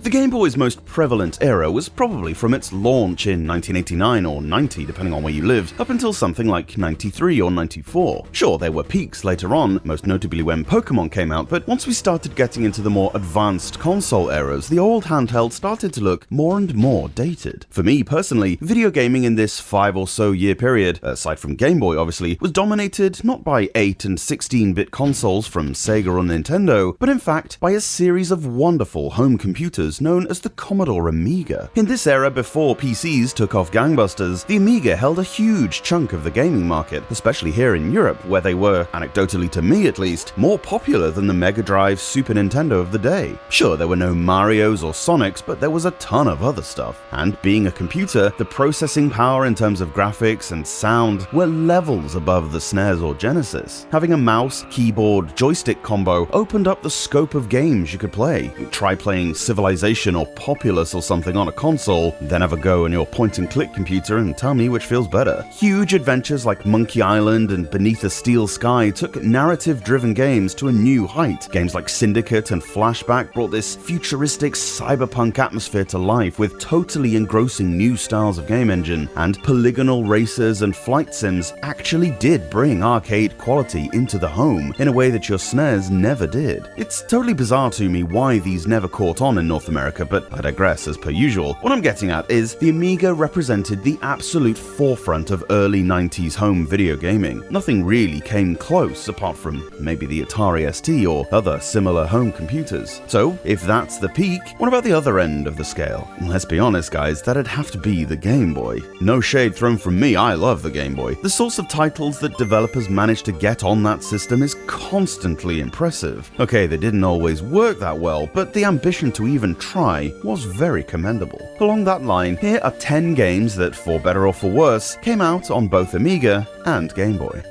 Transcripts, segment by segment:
The Game Boy's most prevalent era was probably from its launch in 1989 or 90, depending on where you lived, up until something like 93 or 94. Sure, there were peaks later on, most notably when Pokémon came out, but once we started getting into the more advanced console eras, the old handheld started to look more and more dated. For me personally, video gaming in this 5 or so year period, aside from Game Boy obviously, was dominated not by 8 and 16-bit consoles from Sega or Nintendo, but in fact by a series of wonderful home computers known as the Commodore Amiga. In this era before PCs took off gangbusters, the Amiga held a huge chunk of the gaming market, especially here in Europe, where they were, anecdotally to me at least, more popular than the Mega Drive Super Nintendo of the day. Sure, there were no Marios or Sonics, but there was a ton of other stuff. And being a computer, the processing power in terms of graphics and sound were levels above the SNES or Genesis. Having a mouse, keyboard, joystick combo opened up the scope of games you could play. Try playing Civilization or Populous or something on a console, then have a go on your point-and-click computer and tell me which feels better. Huge adventures like Monkey Island and Beneath a Steel Sky took narrative-driven games to a new height. Games like Syndicate and Flashback brought this futuristic cyberpunk atmosphere to life with totally engrossing new styles of game engine, and polygonal racers and flight sims actually did bring arcade quality into the home in a way that your SNES never did. It's totally bizarre to me why these never caught on in North America, but I digress as per usual. What I'm getting at is the Amiga represented the absolute forefront of early 90s home video gaming. Nothing really came close apart from maybe the Atari ST or other similar home computers. So if that's the peak, what about the other end of the scale? Let's be honest guys, that'd have to be the Game Boy. No shade thrown from me, I love the Game Boy. The sorts of titles that developers managed to get on that system is constantly impressive. Okay, they didn't always work that well, but the ambition to even try was very commendable. Along that line, here are 10 games that, for better or for worse, came out on both Amiga and Game Boy.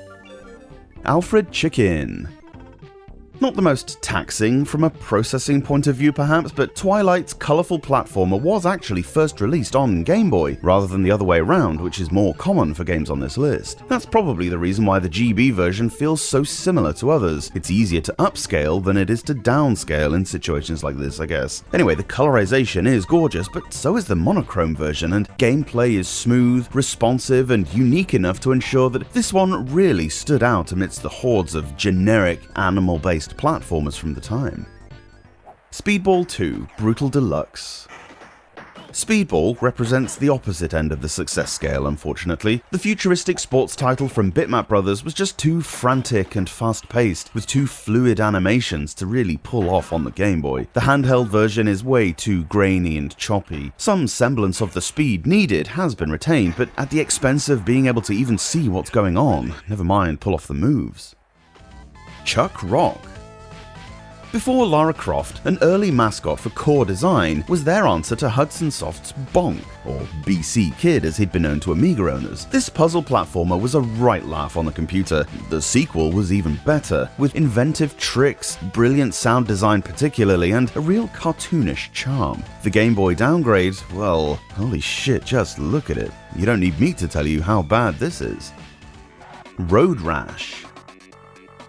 Alfred Chicken. Not the most taxing from a processing point of view perhaps, but Twilight's colourful platformer was actually first released on Game Boy, rather than the other way around, which is more common for games on this list. That's probably the reason why the GB version feels so similar to others. It's easier to upscale than it is to downscale in situations like this, I guess. Anyway, the colorization is gorgeous, but so is the monochrome version, and gameplay is smooth, responsive, and unique enough to ensure that this one really stood out amidst the hordes of generic animal-based platformers from the time. Speedball 2 Brutal Deluxe. Speedball represents the opposite end of the success scale, unfortunately. The futuristic sports title from Bitmap Brothers was just too frantic and fast-paced, with too fluid animations to really pull off on the Game Boy. The handheld version is way too grainy and choppy. Some semblance of the speed needed has been retained, but at the expense of being able to even see what's going on, never mind pull off the moves. Chuck Rock. Before Lara Croft, an early mascot for Core Design was their answer to Hudson Soft's Bonk, or BC Kid as he'd been known to Amiga owners. This puzzle platformer was a right laugh on the computer. The sequel was even better, with inventive tricks, brilliant sound design particularly, and a real cartoonish charm. The Game Boy downgrade, well, holy shit, just look at it. You don't need me to tell you how bad this is. Road Rash.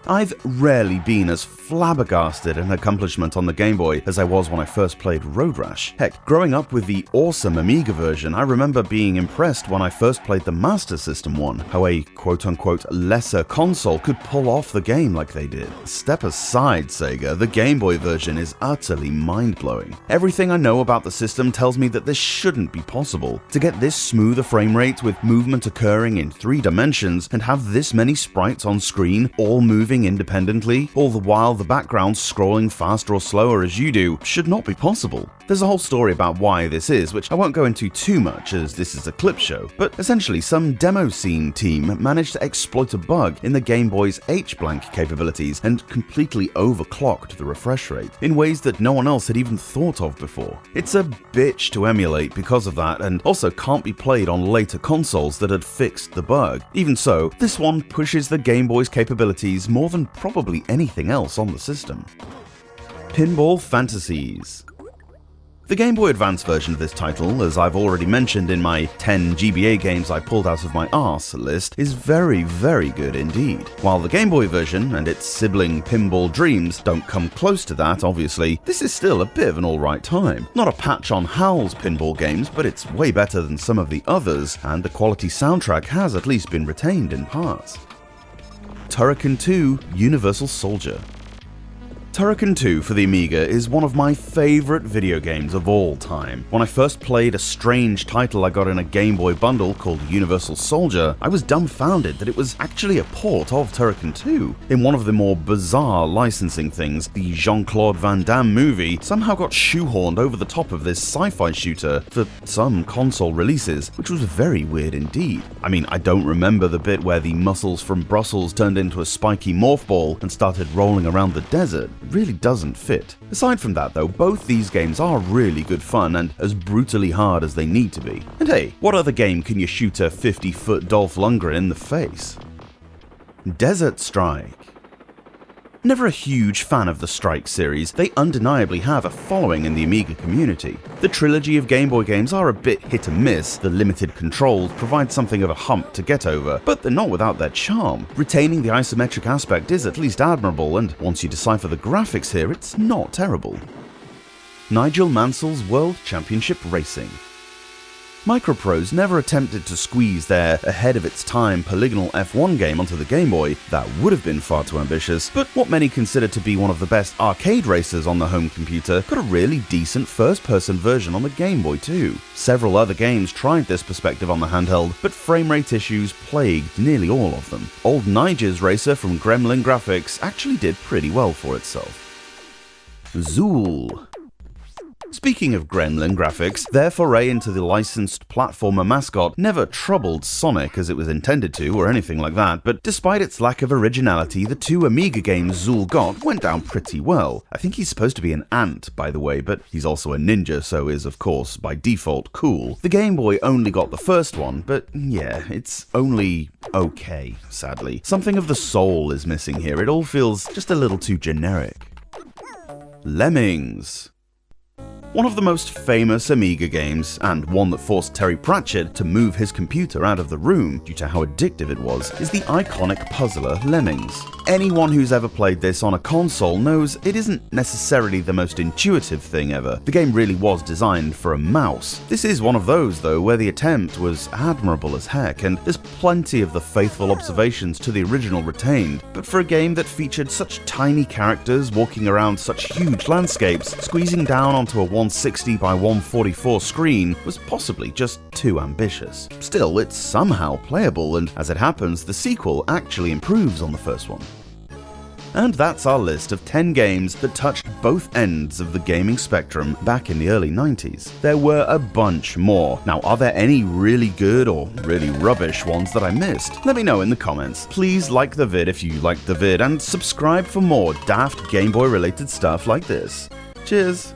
I've rarely been as flabbergasted at an accomplishment on the Game Boy as I was when I first played Road Rash. Heck, growing up with the awesome Amiga version, I remember being impressed when I first played the Master System one, how a quote-unquote lesser console could pull off the game like they did. Step aside, Sega, the Game Boy version is utterly mind-blowing. Everything I know about the system tells me that this shouldn't be possible. To get this smooth a frame rate with movement occurring in 3 dimensions and have this many sprites on screen, all moving independently, all the while the background scrolling faster or slower as you do, should not be possible. There's a whole story about why this is, which I won't go into too much as this is a clip show, but essentially some demo scene team managed to exploit a bug in the Game Boy's H-blank capabilities and completely overclocked the refresh rate in ways that no one else had even thought of before. It's a bitch to emulate because of that, and also can't be played on later consoles that had fixed the bug. Even so, this one pushes the Game Boy's capabilities more than probably anything else on the system. Pinball Fantasies. The Game Boy Advance version of this title, as I've already mentioned in my 10 GBA games I pulled out of my arse list, is very, very good indeed. While the Game Boy version and its sibling Pinball Dreams don't come close to that, obviously, this is still a bit of an alright time. Not a patch on HAL's pinball games, but it's way better than some of the others, and the quality soundtrack has at least been retained in parts. Turken II Universal Soldier. Turken II for the Amiga is one of my favourite video games of all time. When I first played a strange title I got in a Game Boy bundle called Universal Soldier, I was dumbfounded that it was actually a port of Turken II. In one of the more bizarre licensing things, the Jean-Claude Van Damme movie somehow got shoehorned over the top of this sci-fi shooter for some console releases, which was very weird indeed. I mean, I don't remember the bit where the muscles from Brussels turned into a spiky morph ball and started rolling around the desert. Really doesn't fit. Aside from that though, both these games are really good fun and as brutally hard as they need to be. And hey, what other game can you shoot a 50-foot Dolph Lundgren in the face? Desert Strike. Never a huge fan of the Strike series, they undeniably have a following in the Amiga community. The trilogy of Game Boy games are a bit hit and miss, the limited controls provide something of a hump to get over, but they're not without their charm. Retaining the isometric aspect is at least admirable, and once you decipher the graphics here, it's not terrible. Nigel Manslaughter's World Championship Racing. Microprose never attempted to squeeze their ahead-of-its-time polygonal F1 game onto the Game Boy. That would have been far too ambitious, but what many consider to be one of the best arcade racers on the home computer got a really decent first-person version on the Game Boy too. Several other games tried this perspective on the handheld, but frame rate issues plagued nearly all of them. Old Nigel's Racer from Gremlin Graphics actually did pretty well for itself. Zuul. Speaking of Gremlin Graphics, their foray into the licensed platformer mascot never troubled Sonic as it was intended to or anything like that, but despite its lack of originality, the two Amiga games Zuul got went down pretty well. I think he's supposed to be an ant, by the way, but he's also a ninja, so is of course by default cool. The Game Boy only got the first one, but yeah, it's only okay, sadly. Something of the soul is missing here, it all feels just a little too generic. Lemmings. One of the most famous Amiga games, and one that forced Terry Pratchett to move his computer out of the room due to how addictive it was, is the iconic puzzler Lemmings. Anyone who's ever played this on a console knows it isn't necessarily the most intuitive thing ever. The game really was designed for a mouse. This is one of those though where the attempt was admirable as heck, and there's plenty of the faithful observations to the original retained, but for a game that featured such tiny characters walking around such huge landscapes, squeezing down onto a 160 by 144 screen was possibly just too ambitious. Still, it's somehow playable, and as it happens, the sequel actually improves on the first one. And that's our list of 10 games that touched both ends of the gaming spectrum back in the early 90s. There were a bunch more. Now, are there any really good or really rubbish ones that I missed? Let me know in the comments. Please like the vid if you liked the vid, and subscribe for more daft Game Boy related stuff like this. Cheers!